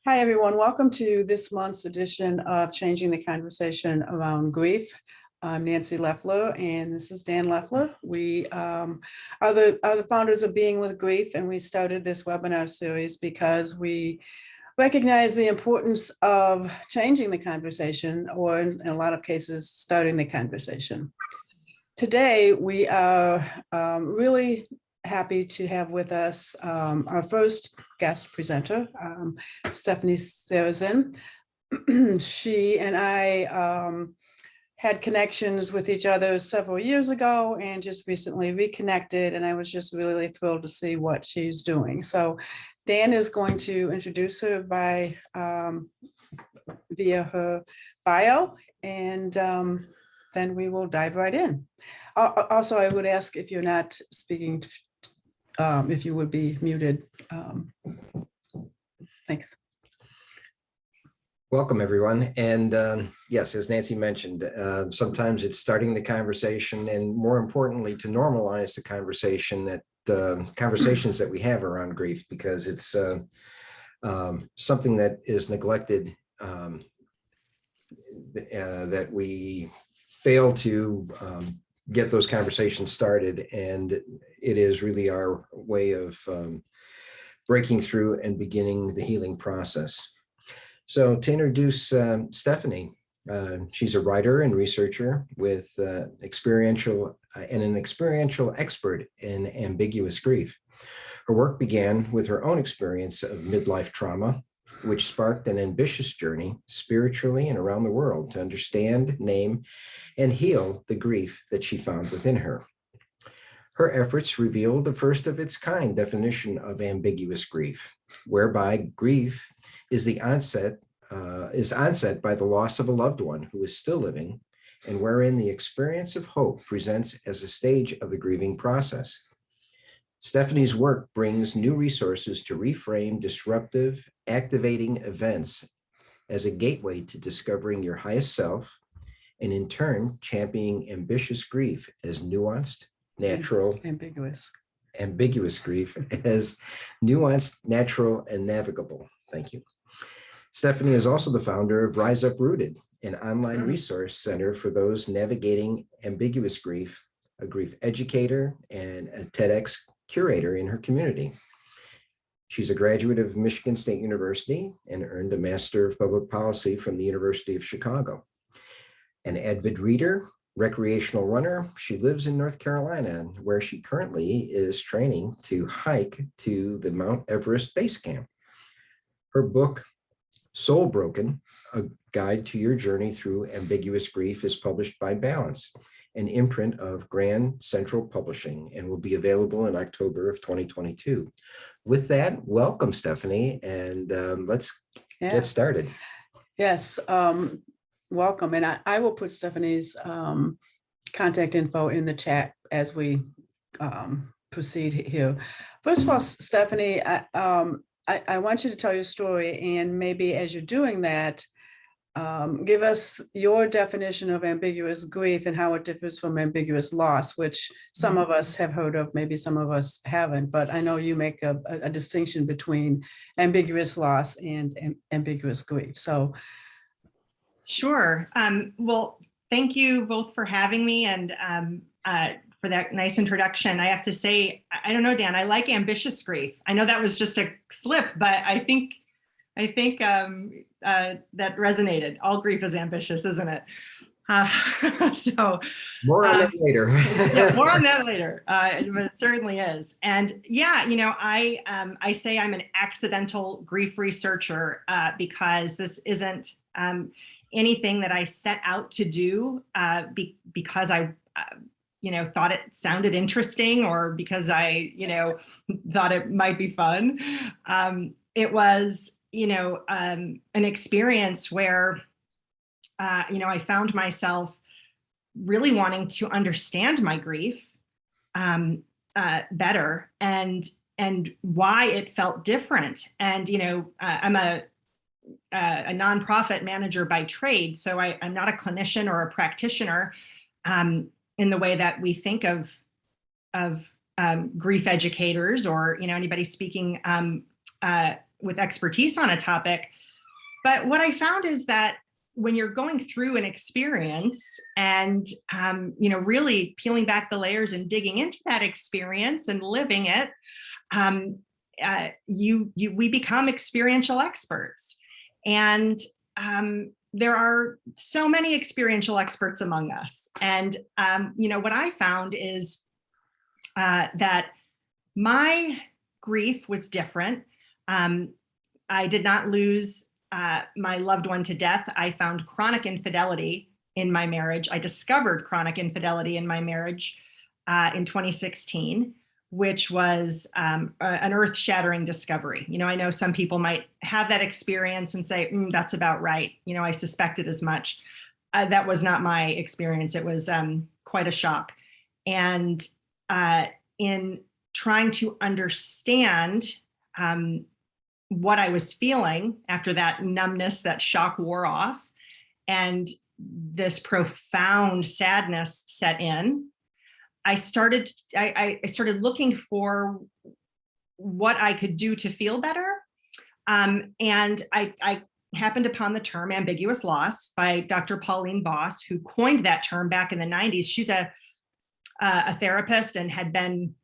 Hi, everyone. Welcome to this month's edition of Changing the Conversation Around Grief. I'm Nancy Leffler, and this is Dan Leffler. We are the founders of Being with Grief, and we started this webinar series because we recognize the importance of changing the conversation, or in a lot of cases, starting the conversation. Today, we are really happy to have with us our first guest presenter, Stephanie Sarazin. She and I had connections with each other several years ago and just recently reconnected, and I was just really thrilled to see what she's doing. So Dan is going to introduce her by via her bio, and then we will dive right in. Also, I would ask if you're not speaking, if you would be muted. Thanks. Welcome, everyone. And yes, as Nancy mentioned, sometimes it's starting the conversation, and more importantly, to normalize the conversation conversations that we have around grief, because it's something that is neglected, that we fail to get those conversations started. And it is really our way of breaking through and beginning the healing process. So to introduce Stephanie, she's a writer and researcher with an experiential expert in ambiguous grief. Her work began with her own experience of midlife trauma, which sparked an ambitious journey spiritually and around the world to understand, name, and heal the grief that she found within her. Her efforts revealed the first of its kind definition of ambiguous grief, whereby grief is onset by the loss of a loved one who is still living, and wherein the experience of hope presents as a stage of the grieving process. Stephanie's work brings new resources to reframe disruptive, activating events as a gateway to discovering your highest self, and in turn, championing ambitious grief as nuanced, natural, ambiguous grief as nuanced, natural, and navigable. Thank you. Stephanie is also the founder of Rise Up Rooted, an online resource center for those navigating ambiguous grief, a grief educator, and a TEDx curator in her community. She's a graduate of Michigan State University and earned a Master of Public Policy from the University of Chicago. An avid reader, recreational runner, she lives in North Carolina, where she currently is training to hike to the Mount Everest Base Camp. Her book, Soul Broken, A Guide to Your Journey Through Ambiguous Grief, is published by Balance, an imprint of Grand Central Publishing, and will be available in October of 2022. With that, welcome, Stephanie, and let's get started. Yes, welcome. And I will put Stephanie's contact info in the chat as we proceed here. First of all, Stephanie, I want you to tell your story, and maybe as you're doing that, give us your definition of ambiguous grief and how it differs from ambiguous loss, which some of us have heard of, maybe some of us haven't, but I know you make a distinction between ambiguous loss and ambiguous grief. So. Sure. Well, thank you both for having me and for that nice introduction. I have to say, I don't know, Dan, I like ambitious grief. I know that was just a slip, but I think that resonated. All grief is ambitious, isn't it? So more on that later. Yeah, more on that later. But it certainly is. And yeah, you know, I say I'm an accidental grief researcher because this isn't anything that I set out to do because I thought it sounded interesting, or because I thought it might be fun. It was an experience where I found myself really wanting to understand my grief better, and why it felt different. And I'm a nonprofit manager by trade, so I'm not a clinician or a practitioner in the way that we think of grief educators or anybody speaking with expertise on a topic. But what I found is that when you're going through an experience and, really peeling back the layers and digging into that experience and living it, we become experiential experts. And there are so many experiential experts among us. And, what I found is that my grief was different. I did not lose my loved one to death. I found chronic infidelity in my marriage. I discovered chronic infidelity in my marriage in 2016, which was an earth-shattering discovery. I know some people might have that experience and say, that's about right. I suspected as much. That was not my experience. It was quite a shock. And in trying to understand what I was feeling after that numbness, that shock wore off, and this profound sadness set in, I started looking for what I could do to feel better. And I happened upon the term ambiguous loss by Dr. Pauline Boss, who coined that term back in the 90s. She's a therapist and had been,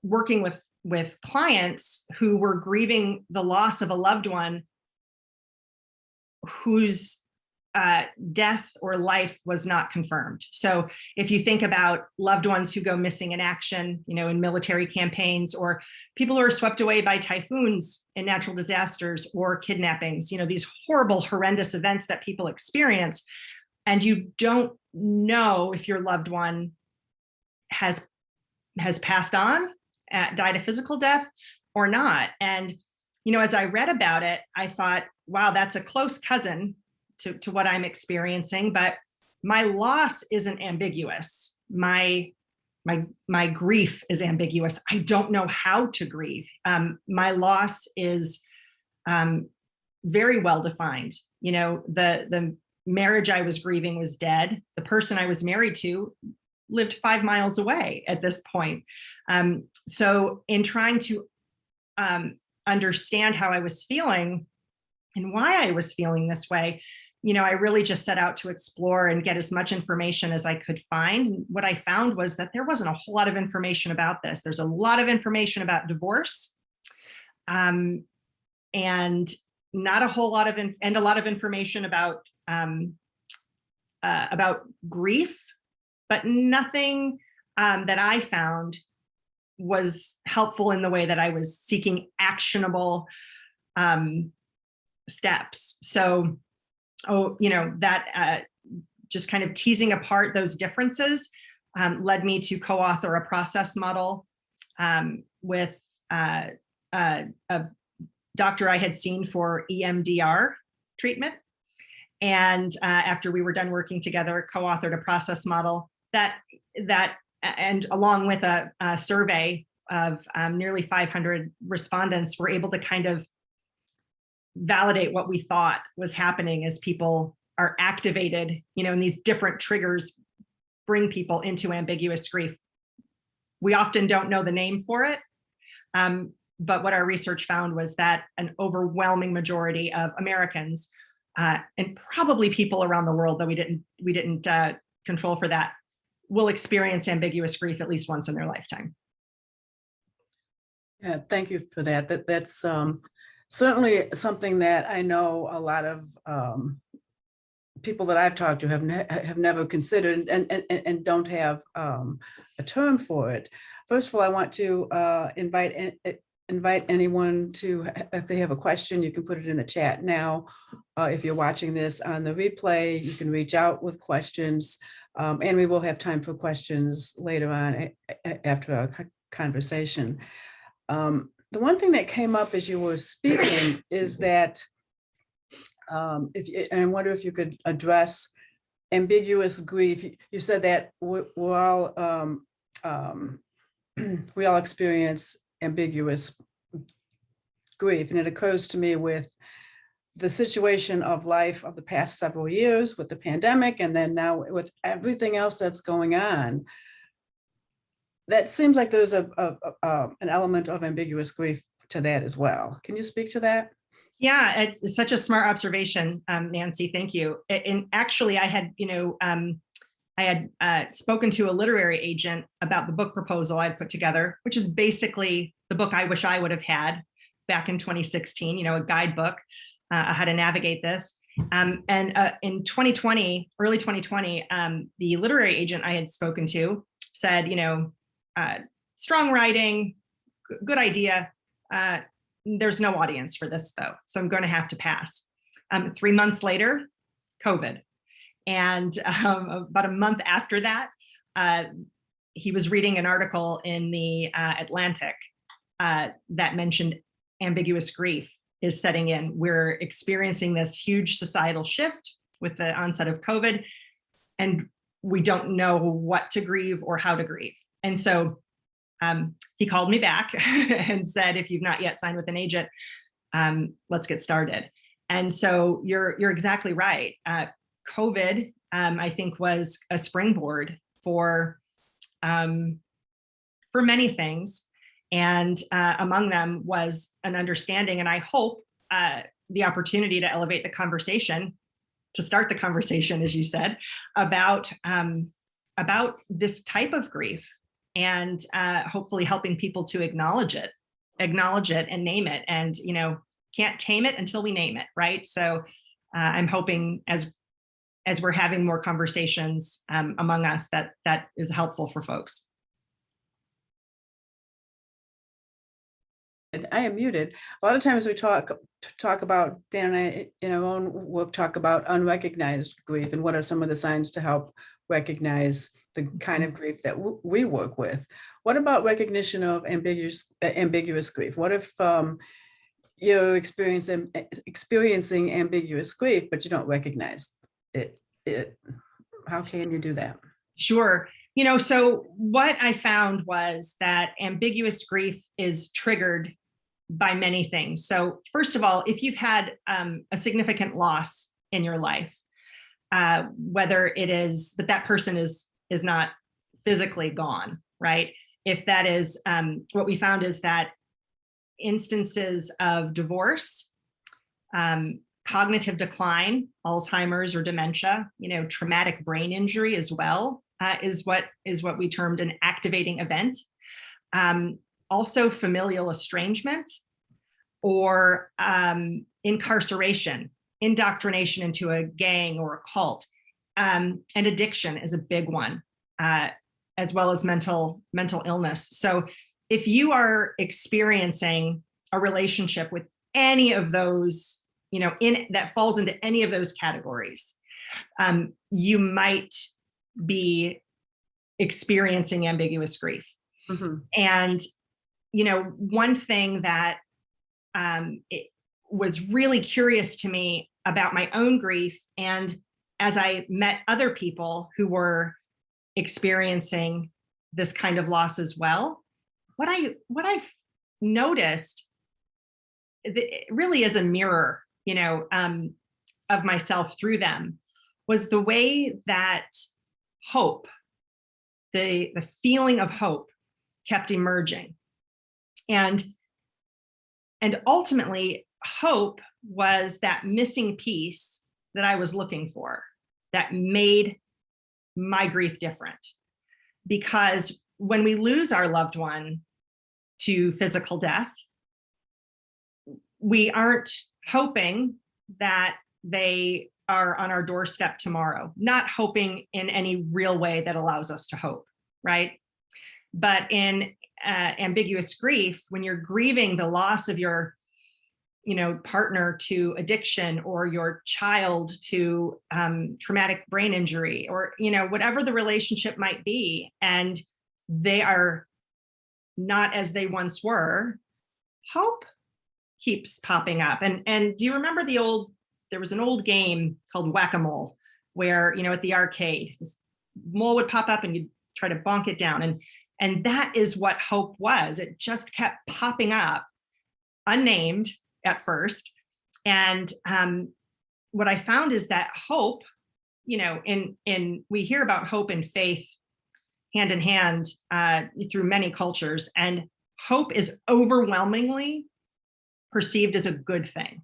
working with clients who were grieving the loss of a loved one whose death or life was not confirmed. So if you think about loved ones who go missing in action, in military campaigns, or people who are swept away by typhoons and natural disasters or kidnappings, these horrible, horrendous events that people experience, and you don't know if your loved one has passed on, died a physical death or not. And, as I read about it, I thought, wow, that's a close cousin to what I'm experiencing, but my loss isn't ambiguous. My grief is ambiguous. I don't know how to grieve. My loss is very well defined. The marriage I was grieving was dead. The person I was married to lived 5 miles away at this point. So in trying to understand how I was feeling and why I was feeling this way, I really just set out to explore and get as much information as I could find. And what I found was that there wasn't a whole lot of information about this. There's a lot of information about divorce, and not a whole lot of, and a lot of information about grief, but nothing that I found was helpful in the way that I was seeking actionable steps. So, that just kind of teasing apart those differences led me to co-author a process model with a doctor I had seen for EMDR treatment. And after we were done working together, co-authored a process model that and along with a survey of nearly 500 respondents, were able to kind of validate what we thought was happening as people are activated, and these different triggers bring people into ambiguous grief. We often don't know the name for it, but what our research found was that an overwhelming majority of Americans, and probably people around the world, though we didn't control for that, will experience ambiguous grief at least once in their lifetime. Yeah, thank you for that. That's certainly something that I know a lot of people that I've talked to have never considered and don't have a term for it. First of all, I want to invite anyone to, if they have a question, you can put it in the chat now. If you're watching this on the replay, you can reach out with questions, and we will have time for questions later on after our conversation. The one thing that came up as you were speaking is that, and I wonder if you could address ambiguous grief. You said that we all experience ambiguous grief, and it occurs to me with the situation of life of the past several years with the pandemic, and then now with everything else that's going on. That seems like there's an element of ambiguous grief to that as well. Can you speak to that? Yeah, it's such a smart observation, Nancy. Thank you. And actually, I had, I had spoken to a literary agent about the book proposal I'd put together, which is basically the book I wish I would have had back in 2016, a guidebook on how to navigate this. And in 2020, early 2020, the literary agent I had spoken to said, strong writing, good idea. There's no audience for this though, so I'm going to have to pass. 3 months later, COVID. And about a month after that, he was reading an article in the Atlantic that mentioned ambiguous grief is setting in. We're experiencing this huge societal shift with the onset of COVID, and we don't know what to grieve or how to grieve. And so he called me back and said, if you've not yet signed with an agent, let's get started. And so you're exactly right. COVID, I think, was a springboard for many things. And among them was an understanding, and I hope the opportunity to elevate the conversation, to start the conversation, as you said, about this type of grief, and hopefully helping people to acknowledge it and name it. And, can't tame it until we name it, right? So I'm hoping as we're having more conversations among us, that is helpful for folks. I am muted. A lot of times we talk about, Dan and I in our own work talk about unrecognized grief and what are some of the signs to help recognize the kind of grief that we work with. What about recognition of ambiguous grief? What if you're experiencing ambiguous grief, but you don't recognize it? How can you do that? Sure. So what I found was that ambiguous grief is triggered by many things. So first of all, if you've had a significant loss in your life, whether it is that person is not physically gone, right? If that is, what we found is that instances of divorce, cognitive decline, Alzheimer's or dementia, traumatic brain injury as well, is what we termed an activating event. Also familial estrangement or incarceration, indoctrination into a gang or a cult, and addiction is a big one, as well as mental illness. So if you are experiencing a relationship with any of those, that falls into any of those categories, you might be experiencing ambiguous grief. Mm-hmm. And, one thing that it was really curious to me about my own grief, and as I met other people who were experiencing this kind of loss as well, what I've noticed, it really is a mirror, of myself through them, was the way that hope, the feeling of hope, kept emerging. And ultimately, hope was that missing piece that I was looking for that made my grief different. Because when we lose our loved one to physical death, we aren't hoping that they are on our doorstep tomorrow, not hoping in any real way that allows us to hope, right? But in ambiguous grief, when you're grieving the loss of your partner to addiction, or your child to traumatic brain injury, or whatever the relationship might be, and they are not as they once were, hope keeps popping up. And do you remember there was an old game called Whack-A-Mole, where at the arcade, this mole would pop up and you'd try to bonk it down, and that is what hope was. It just kept popping up, unnamed at first. And what I found is that hope, we hear about hope and faith hand in hand through many cultures, and hope is overwhelmingly perceived as a good thing.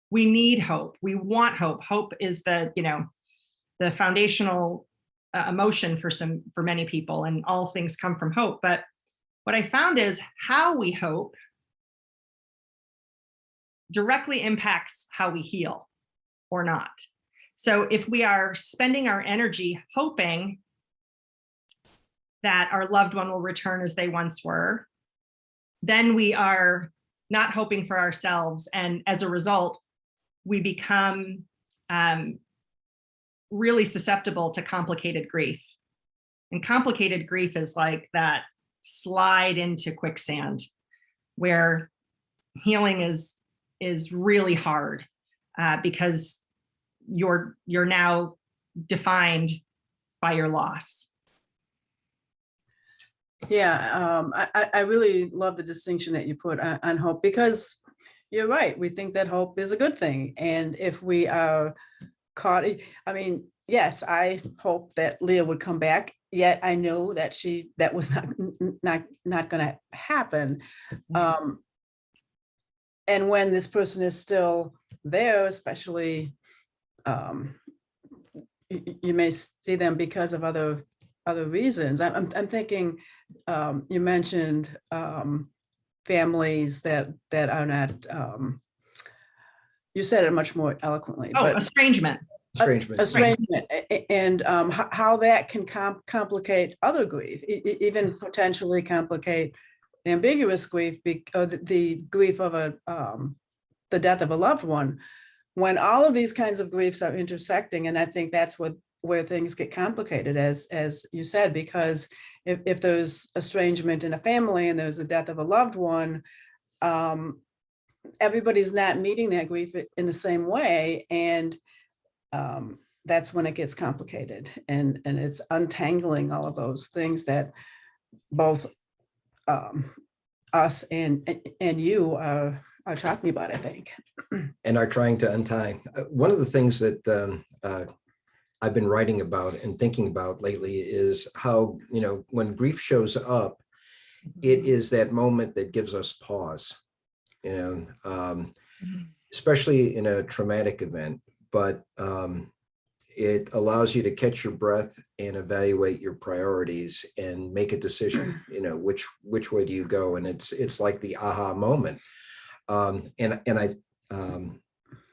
We need hope. We want hope. Hope is the, the foundational emotion for many people, and all things come from hope. But what I found is how we hope directly impacts how we heal or not. So if we are spending our energy hoping that our loved one will return as they once were, then we are not hoping for ourselves. And as a result, we become really susceptible to complicated grief. And complicated grief is like that slide into quicksand where healing is really hard because you're now defined by your loss. Yeah, I really love the distinction that you put on hope, because you're right. We think that hope is a good thing. And if we are caught, I mean, yes, I hope that Leah would come back, yet I know that that was not going to happen. And when this person is still there, especially, you may see them because of other reasons. I'm thinking, you mentioned families that are not, you said it much more eloquently. Oh, but estrangement. Estrangement, and how that can complicate other grief, even potentially complicate ambiguous grief, or the grief of the death of a loved one, when all of these kinds of griefs are intersecting. And I think that's where things get complicated, as you said, because if there's estrangement in a family and there's a death of a loved one, everybody's not meeting that grief in the same way. And that's when it gets complicated, and it's untangling all of those things that both us and you are talking about, I think. And are trying to untie. One of the things that I've been writing about and thinking about lately is how, when grief shows up, it is that moment that gives us pause, especially in a traumatic event. But it allows you to catch your breath and evaluate your priorities and make a decision, which way do you go? And it's like the aha moment. And I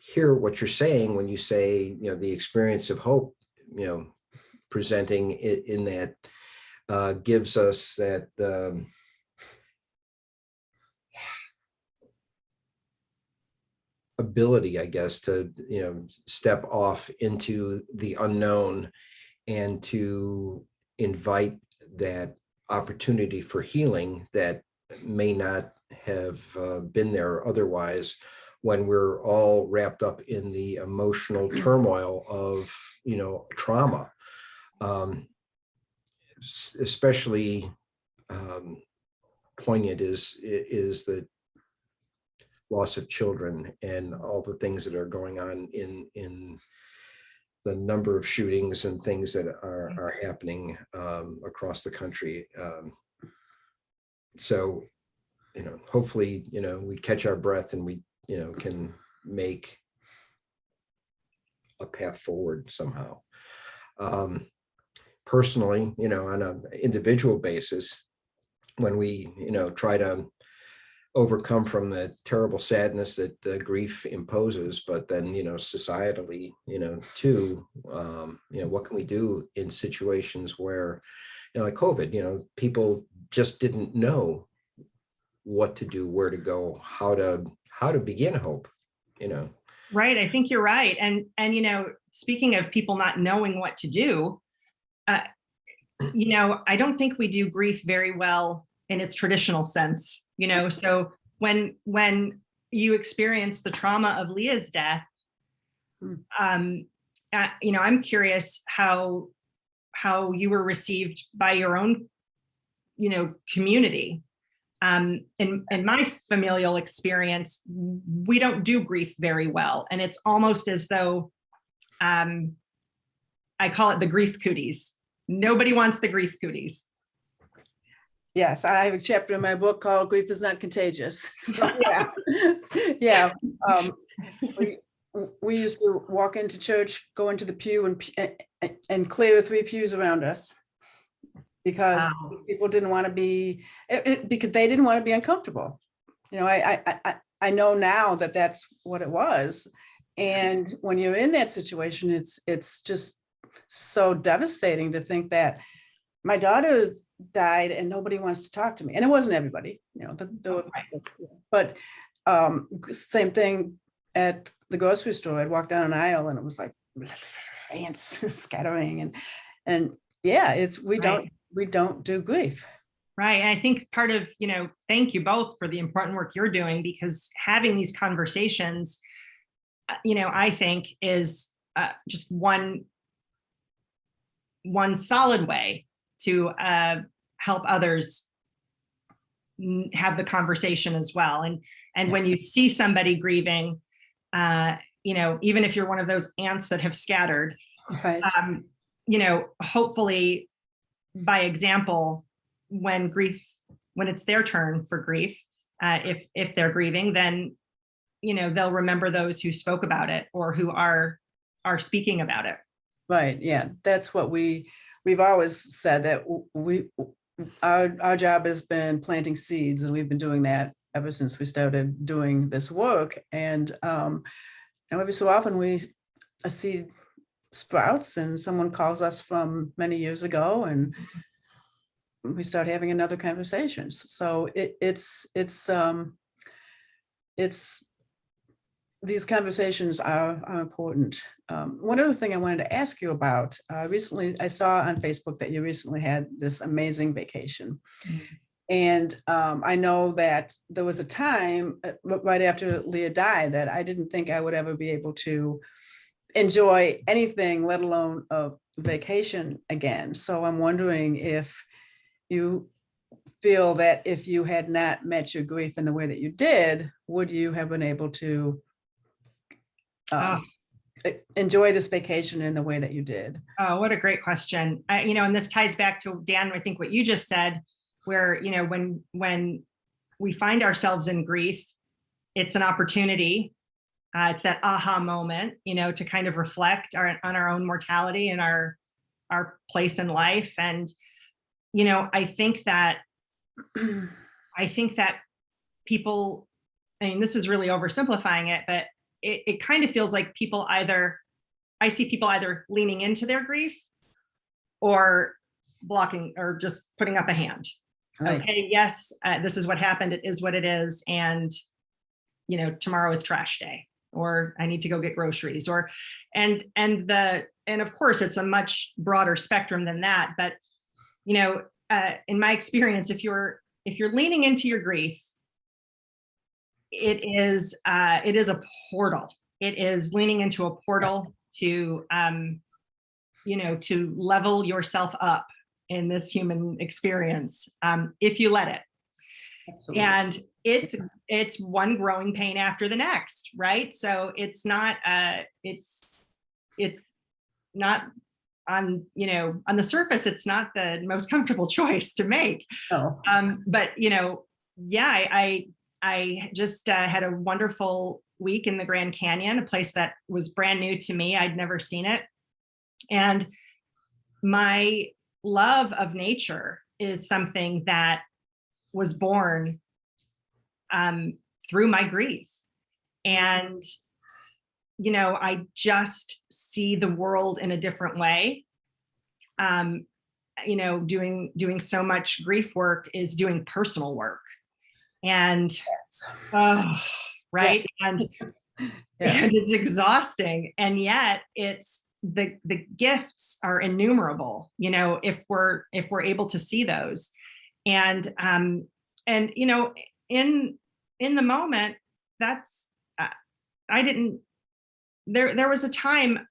hear what you're saying when you say, the experience of hope, presenting in that gives us that ability, I guess, to, step off into the unknown and to invite that opportunity for healing that may not have been there otherwise, when we're all wrapped up in the emotional turmoil of, trauma. Especially poignant is the loss of children and all the things that are going on in the number of shootings and things that are happening across the country. So, hopefully, we catch our breath and we, can make a path forward somehow. Personally, on an individual basis, when we, try to overcome from the terrible sadness that grief imposes, but then, societally, too, what can we do in situations where, like COVID, people just didn't know what to do, where to go, how to begin hope, Right. I think you're right. And speaking of people not knowing what to do, I don't think we do grief very well in its traditional sense, so when you experience the trauma of Leah's death, I'm curious how you were received by your own, community. In my familial experience, we don't do grief very well. And it's almost as though, I call it the grief cooties. Nobody wants the grief cooties. Yes, I have a chapter in my book called Grief is Not Contagious. So, yeah. Yeah. Um, we, we used to walk into church, go into the pew and clear 3 pews around us because Wow. people didn't want to be, because they didn't want to be uncomfortable. You know, I know now that that's what it was. And when you're in that situation, it's just so devastating to think that my daughter died and nobody wants to talk to me. And it wasn't everybody, you know, but same thing at the grocery store. I'd walk down an aisle and it was like ants scattering and yeah, we don't do grief. Right. And I think part of, thank you both for the important work you're doing, because having these conversations, I think is just one solid way to help others have the conversation as well. And when you see somebody grieving, even if you're one of those ants that have scattered, Right. Hopefully by example, when it's their turn for grief, if they're grieving, then, they'll remember those who spoke about it or who are speaking about it. Right. Yeah. That's what we've always said, that our job has been planting seeds, and we've been doing that ever since we started doing this work. And every so often a seed sprouts and someone calls us from many years ago and we start having another conversation. So it's these conversations are important. One other thing I wanted to ask you about, recently I saw on Facebook that you recently had this amazing vacation. Mm-hmm. And I know that there was a time right after Leah died that I didn't think I would ever be able to enjoy anything, let alone a vacation again. So I'm wondering if you feel that if you had not met your grief in the way that you did, would you have been able to enjoy this vacation in the way that you did? Oh, what a great question. And this ties back to, Dan, I think what you just said, where, when we find ourselves in grief, it's an opportunity. It's that aha moment, to kind of reflect on our own mortality and our place in life. And, I think that people, this is really oversimplifying it, but it kind of feels like I see people either leaning into their grief or blocking or just putting up a hand. Right. Okay, yes, this is what happened. It is what it is. And, tomorrow is trash day, or I need to go get groceries, and of course it's a much broader spectrum than that. But, in my experience, if you're leaning into your grief, it is a portal. It is leaning into a portal to, to level yourself up in this human experience, if you let it. Absolutely. And it's one growing pain after the next, right? So it's not on the surface, it's not the most comfortable choice to make. Oh. But I just had a wonderful week in the Grand Canyon, a place that was brand new to me. I'd never seen it. And my love of nature is something that was born through my grief. And, I just see the world in a different way. Doing so much grief work is doing personal work. And, right. Yes. And it's exhausting. And yet it's the gifts are innumerable, if we're able to see those. And in the moment, that's, there was a time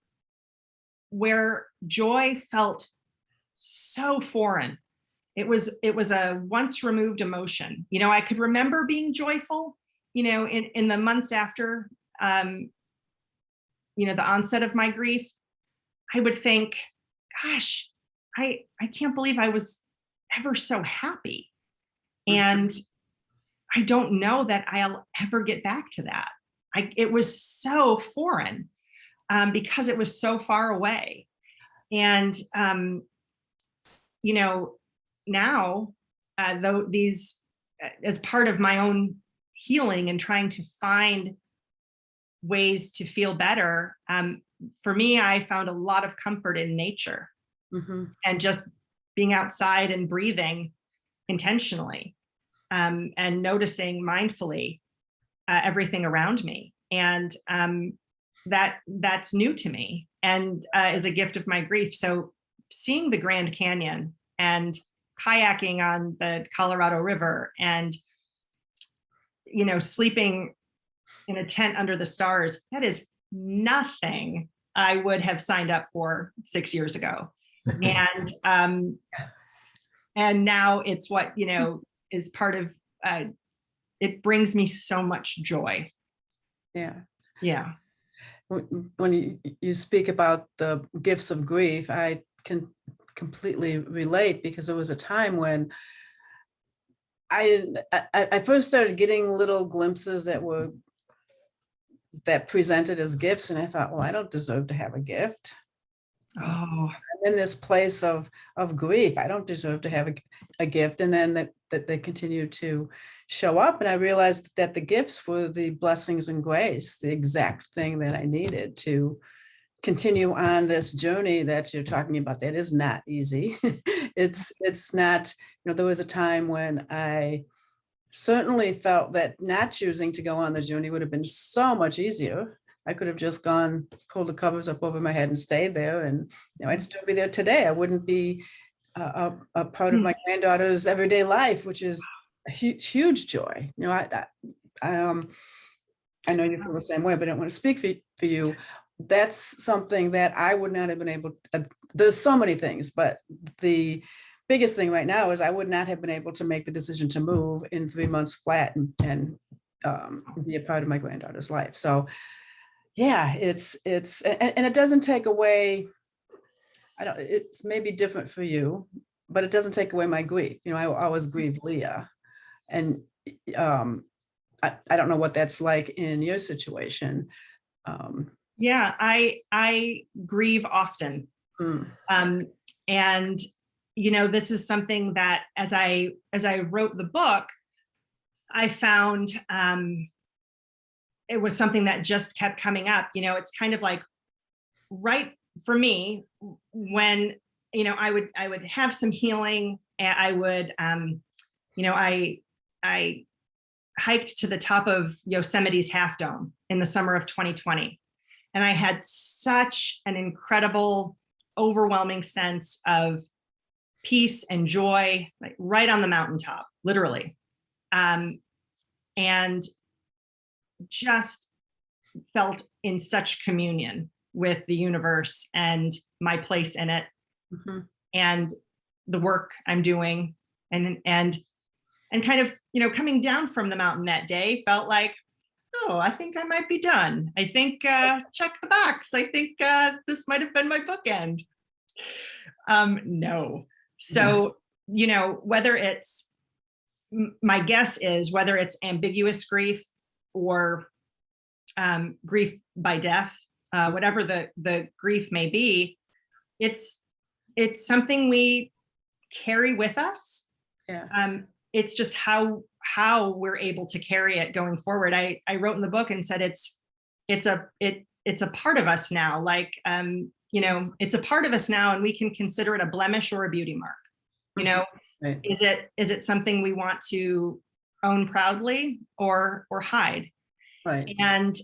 where joy felt so foreign. It was a once removed emotion. I could remember being joyful, in the months after, the onset of my grief. I would think, gosh, I can't believe I was ever so happy. And I don't know that I'll ever get back to that. It was so foreign because it was so far away. And, now, though as part of my own healing and trying to find ways to feel better, for me, I found a lot of comfort in nature and just being outside and breathing intentionally, and noticing mindfully everything around me. And that's new to me and is a gift of my grief. So seeing the Grand Canyon and kayaking on the Colorado River and, sleeping in a tent under the stars, that is nothing I would have signed up for 6 years ago. And now it's what, is part of, it brings me so much joy. Yeah. Yeah. When you speak about the gifts of grief, I can completely relate, because there was a time when I first started getting little glimpses that presented as gifts, and I thought, well, I don't deserve to have a gift. Oh, I'm in this place of grief. I don't deserve to have a gift. And then that they continued to show up, and I realized that the gifts were the blessings and grace, the exact thing that I needed to continue on this journey that you're talking about. That is not easy. It's not, there was a time when I certainly felt that not choosing to go on the journey would have been so much easier. I could have just gone, pulled the covers up over my head and stayed there. And I'd still be there today. I wouldn't be a part of my granddaughter's everyday life, which is a huge joy. I know you feel the same way, but I don't want to speak for you. That's something that I would not have been able to, there's so many things, but the biggest thing right now is I would not have been able to make the decision to move in 3 months flat and be a part of my granddaughter's life. So yeah, it's and it doesn't take away, it's maybe different for you, but it doesn't take away my grief. I always grieve Leah, and I don't know what that's like in your situation. Yeah, I grieve often. And this is something that as I wrote the book, I found it was something that just kept coming up. It's kind of like right for me when I would have some healing, and I would I hiked to the top of Yosemite's Half Dome in the summer of 2020. And I had such an incredible, overwhelming sense of peace and joy, like right on the mountaintop, literally. And just felt in such communion with the universe and my place in it, and the work I'm doing. And kind of, coming down from the mountain that day felt like, oh, I think I might be done. I think, check the box. I think this might have been my bookend. No. So, whether it's, my guess is whether it's ambiguous grief or grief by death, whatever the grief may be, it's something we carry with us. Yeah. It's just how we're able to carry it going forward. I wrote in the book and said it's a part of us now. Like it's a part of us now, and we can consider it a blemish or a beauty mark. Right. Is it something we want to own proudly or hide? Right. And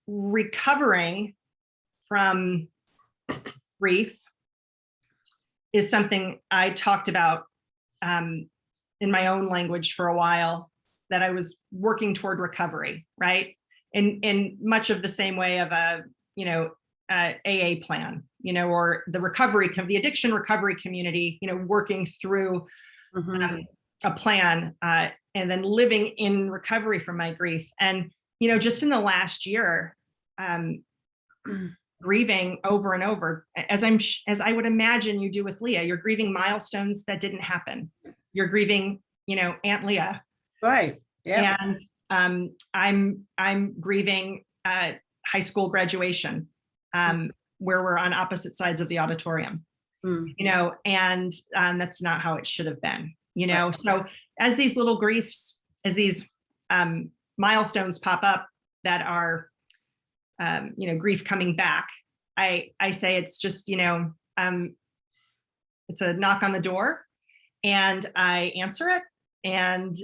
recovering from grief is something I talked about in my own language for a while, that I was working toward recovery, right? In much of the same way of a AA plan, or the addiction recovery community, working through a plan, and then living in recovery from my grief. And just in the last year, grieving over and over, as I would imagine you do with Leah. You're grieving milestones that didn't happen. You're grieving, Aunt Leah. Right. Yeah. And I'm grieving high school graduation, where we're on opposite sides of the auditorium. Mm. And that's not how it should have been. So as these little griefs, as these milestones pop up that are grief coming back, I say it's just it's a knock on the door, and I answer it and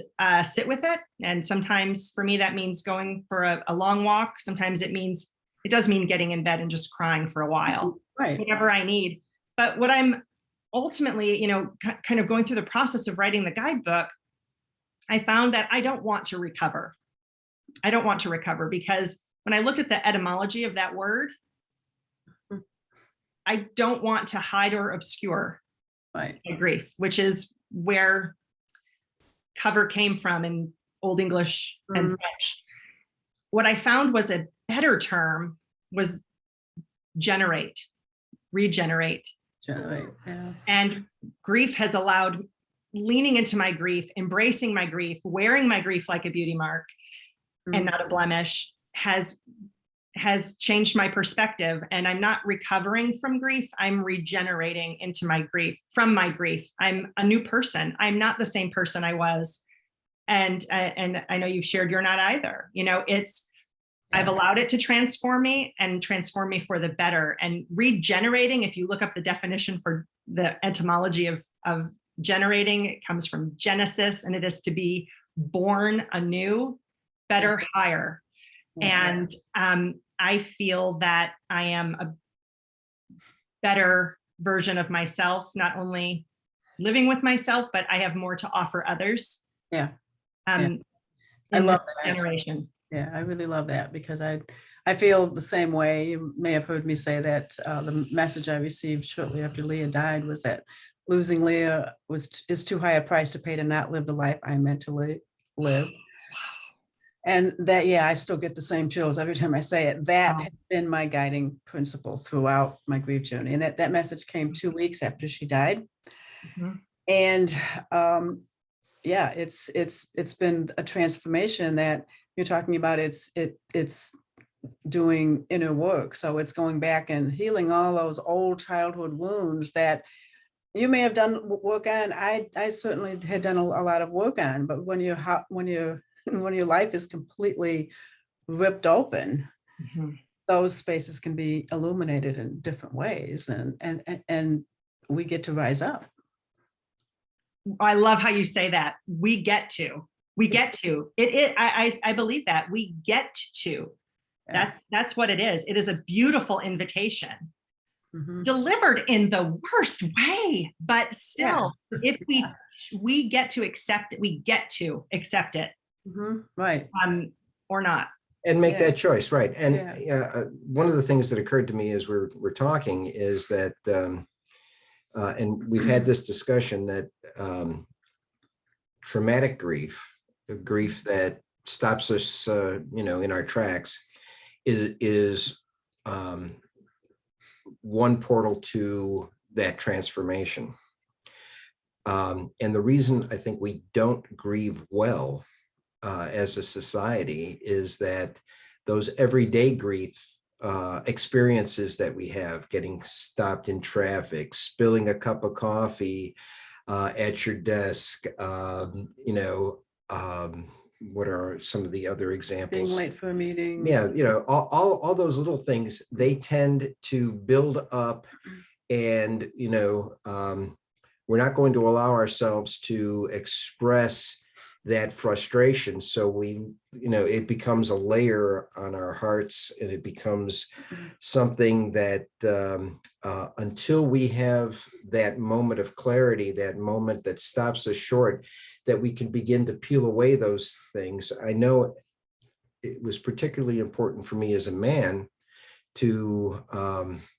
sit with it. And sometimes for me that means going for a long walk. Sometimes it does mean getting in bed and just crying for a while, Right. whatever I need. But what I'm ultimately, kind of going through the process of writing the guidebook, I found that I don't want to recover. I don't want to recover, because when I looked at the etymology of that word, I don't want to hide or obscure Right. my grief, which is where cover came from in Old English and French. What I found was a better term was regenerate. Generate. Yeah. And grief has allowed leaning into my grief, embracing my grief, wearing my grief like a beauty mark and not a blemish, has changed my perspective. And I'm not recovering from grief. I'm regenerating into my grief, from my grief. I'm a new person. I'm not the same person I was. And I know you've shared you're not either. I've allowed it to transform me and transform me for the better. And regenerating, if you look up the definition for the etymology of generating, it comes from Genesis, and it is to be born anew, better, higher. And I feel that I am a better version of myself, not only living with myself, but I have more to offer others. Yeah. I love this that. generation. Yeah, I really love that, because I feel the same way. You may have heard me say that the message I received shortly after Leah died was that losing Leah is too high a price to pay to not live the life I meant to live. And that, I still get the same chills every time I say it. That has been my guiding principle throughout my grief journey. And that message came 2 weeks after she died. And it's been a transformation that you're talking about. It's doing inner work. So it's going back and healing all those old childhood wounds that you may have done work on. I certainly had done a lot of work on, but when your life is completely ripped open, those spaces can be illuminated in different ways, and we get to rise up. I love how you say that. We get to it. I believe that we get to. That's what it is. It is a beautiful invitation, delivered in the worst way, but still, if we get to accept it, we get to accept it, right, or not, and make that choice, right? And one of the things that occurred to me as we're talking is that, and we've had this discussion, that traumatic grief, a grief that stops us, in our tracks, is one portal to that transformation. And the reason I think we don't grieve well as a society is that those everyday grief experiences that we have, getting stopped in traffic, spilling a cup of coffee at your desk, what are some of the other examples? Being late for a meeting. Yeah, all those little things, they tend to build up, and we're not going to allow ourselves to express that frustration. So it becomes a layer on our hearts, and it becomes something that until we have that moment of clarity, that moment that stops us short, that we can begin to peel away those things. I know it was particularly important for me as a man to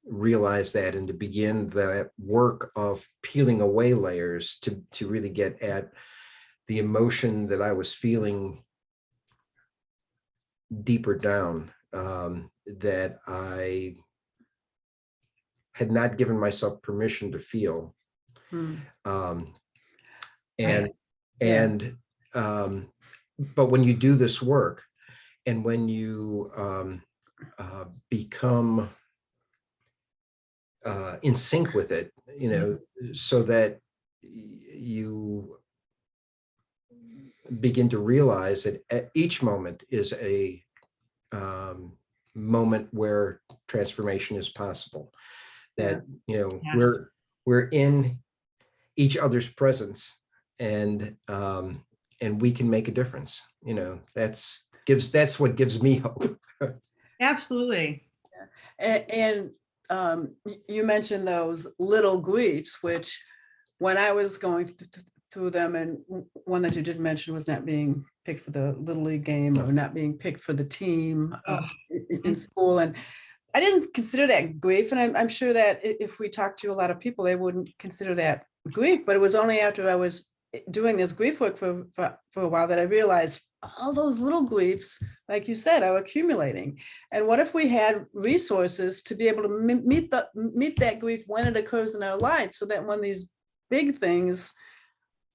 realize that, and to begin that work of peeling away layers to really get at the emotion that I was feeling deeper down, that I had not given myself permission to feel. Hmm. And, Yeah. and, but when you do this work and when you become in sync with it, you know, so that you begin to realize that at each moment is a moment where transformation is possible. That, you know, Yes. we're in each other's presence, and we can make a difference. You know, that's what gives me hope. Absolutely. And you mentioned those little griefs, which when I was going through them, and one that you did mention was not being picked for the Little League game or not being picked for the team in school. And I didn't consider that grief. And I'm sure that if we talk to a lot of people, they wouldn't consider that grief. But it was only after I was doing this grief work for a while that I realized all those little griefs, like you said, are accumulating. And what if we had resources to be able to meet that grief when it occurs in our life, so that when these big things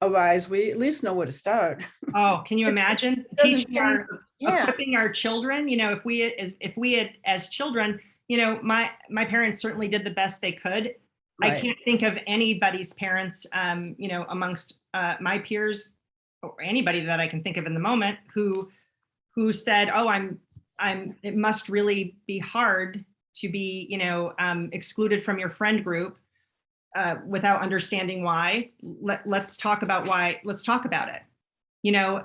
arise, we at least know where to start. Oh, can you imagine teaching equipping our children? You know, if we had as children, you know, my parents certainly did the best they could. Right. I can't think of anybody's parents, you know, amongst my peers or anybody that I can think of in the moment who said, "Oh, it must really be hard to be, you know, excluded from your friend group." Without understanding why. Let's talk about why. Let's talk about it. You know,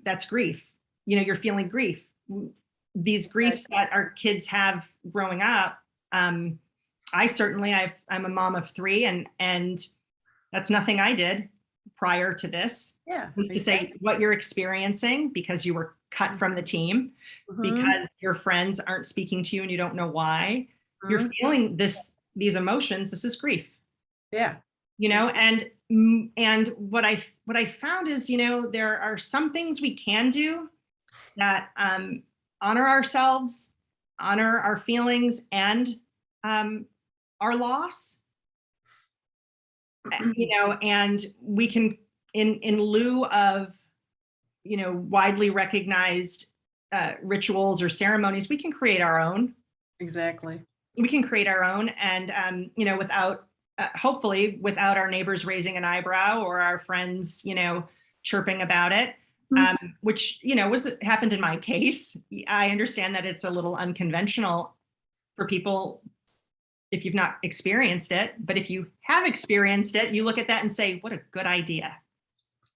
that's grief. You know, you're feeling grief. These griefs that our kids have growing up. I certainly, I'm a mom of 3, and that's nothing I did prior to this. Yeah, was to say what you're experiencing because you were cut from the team, because your friends aren't speaking to you and you don't know why. You're feeling these emotions. This is grief. Yeah. You know, and what I found is, you know, there are some things we can do that honor ourselves, honor our feelings, and our loss. You know, and we can, in lieu of, you know, widely recognized rituals or ceremonies, we can create our own. Exactly. We can create our own, and you know, without hopefully without our neighbors raising an eyebrow or our friends, you know, chirping about it, which, you know, happened in my case. I understand that it's a little unconventional for people if you've not experienced it, but if you have experienced it, you look at that and say, what a good idea.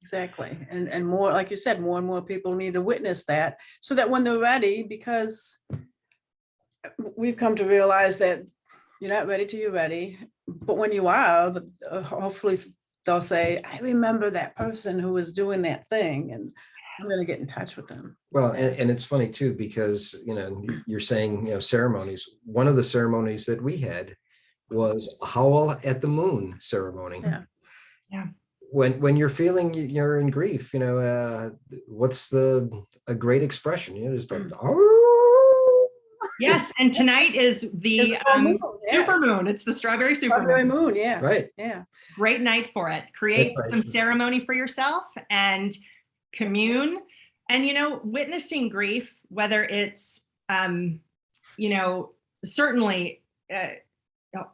Exactly. And more, like you said, more and more people need to witness that, so that when they're ready, because we've come to realize that you're not ready till you're ready. But when you are, hopefully they'll say, I remember that person who was doing that thing, and I'm going to get in touch with them. Well, and it's funny too, because, you know, you're saying, you know, ceremonies. One of the ceremonies that we had was a howl at the moon ceremony. Yeah. Yeah. When you're feeling you're in grief, you know, what's a great expression? You know, just like, oh. Yes, and tonight is the super moon. It's the strawberry moon. Yeah. Right. Yeah. Great night for it. Create some ceremony for yourself and commune. And, you know, witnessing grief, whether it's, you know, certainly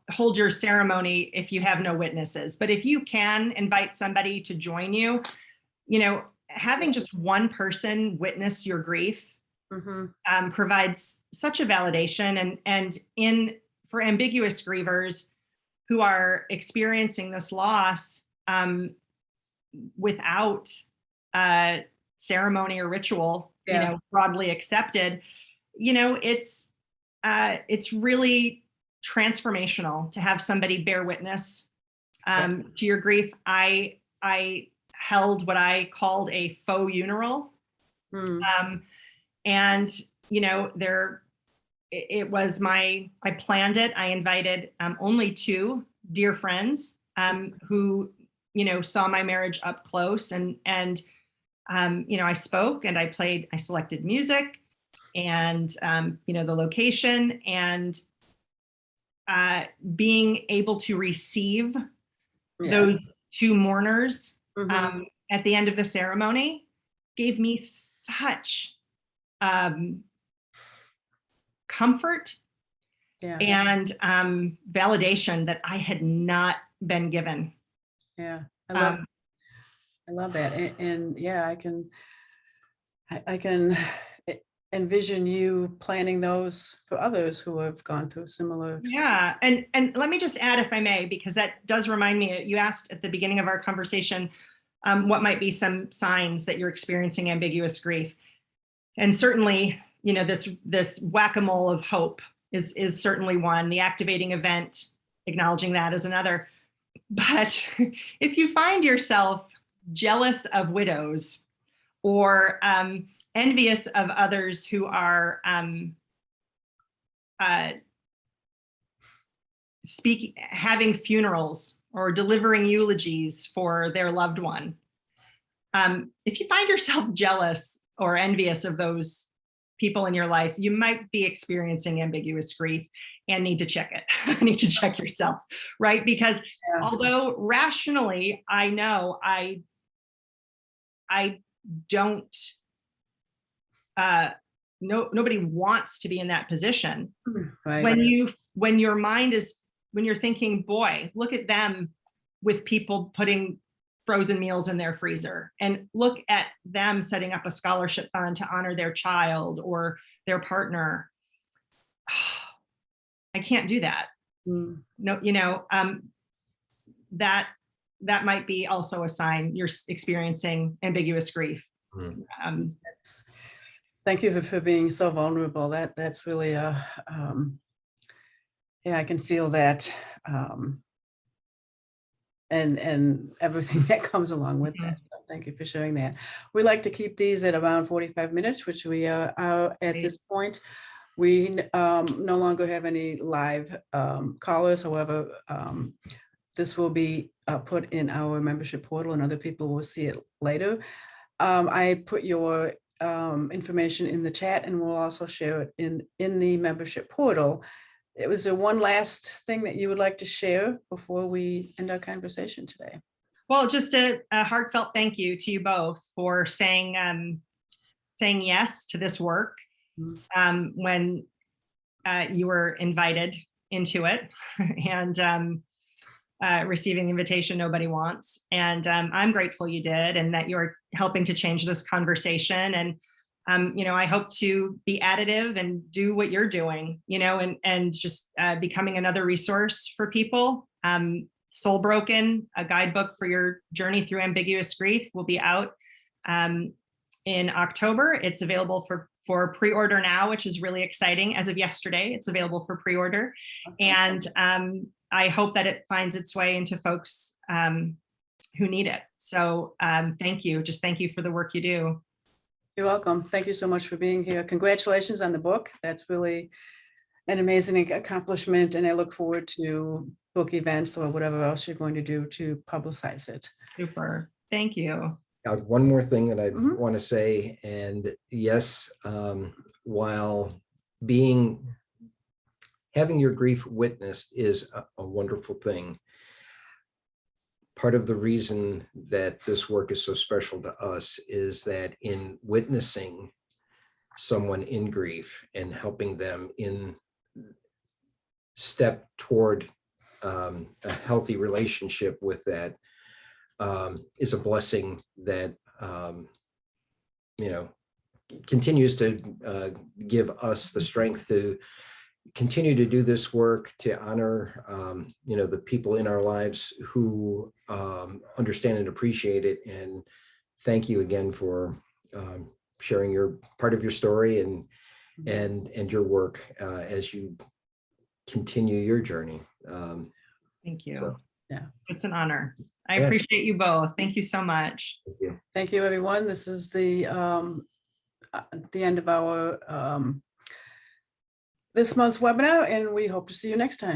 hold your ceremony if you have no witnesses. But if you can invite somebody to join you, you know, having just one person witness your grief provides such a validation, and for ambiguous grievers who are experiencing this loss without ceremony or ritual, you know, broadly accepted, you know, it's really transformational to have somebody bear witness to your grief. I held what I called a faux funeral. And, you know, I planned it. I invited only 2 dear friends who, you know, saw my marriage up close, and you know, I spoke and I selected music and, you know, the location, and being able to receive Yeah. those two mourners Mhm. at the end of the ceremony gave me such comfort Yeah. and validation that I had not been given. Yeah. Um, I love that. And yeah, I can envision you planning those for others who have gone through similar. yeah, and let me just add, if I may, because that does remind me. You asked at the beginning of our conversation what might be some signs that you're experiencing ambiguous grief, and certainly, this whack-a-mole of hope is certainly one. The activating event, acknowledging that, is another. But if you find yourself jealous of widows or envious of others who are having funerals or delivering eulogies for their loved one, if you find yourself jealous or envious of those people in your life, you might be experiencing ambiguous grief and need to check it. Need to check yourself, right? Because Yeah. although rationally, I know I don't, nobody wants to be in that position. Right. When your mind is, when you're thinking, boy, look at them with people putting frozen meals in their freezer, and look at them setting up a scholarship fund to honor their child or their partner. I can't do that. Mm. No, that might be also a sign you're experiencing ambiguous grief. Thank you for being so vulnerable. That's really yeah, I can feel that. And everything that comes along with that. So thank you for sharing that. We like to keep these at around 45 minutes, which we are at this point. We no longer have any live callers. However, this will be put in our membership portal and other people will see it later. I put your information in the chat and we'll also share it in the membership portal. Was there one last thing that you would like to share before we end our conversation today? Well, just a heartfelt thank you to you both for saying yes to this work when you were invited into it, and receiving the invitation nobody wants. And I'm grateful you did, and that you're helping to change this conversation. And I hope to be additive and do what you're doing, and just becoming another resource for people. Soul Broken, a guidebook for your journey through ambiguous grief, will be out in October. It's available for pre-order now, which is really exciting. As of yesterday, it's available for pre-order. And I hope that it finds its way into folks who need it. So thank you. Just thank you for the work you do. You're welcome. Thank you so much for being here. Congratulations on the book. That's really an amazing accomplishment. And I look forward to book events or whatever else you're going to do to publicize it. Super. Thank you. One more thing that I want to say, and yes, while having your grief witnessed is a wonderful thing, part of the reason that this work is so special to us is that in witnessing someone in grief and helping them in step toward a healthy relationship with that is a blessing that continues to give us the strength to continue to do this work, to honor the people in our lives who understand and appreciate it. And thank you again for sharing your part of your story and your work as you continue your journey. Thank you. So, yeah, it's an honor. I appreciate you both. Thank you so much. Thank you. Thank you, everyone. This is the end of our this month's webinar, and we hope to see you next time.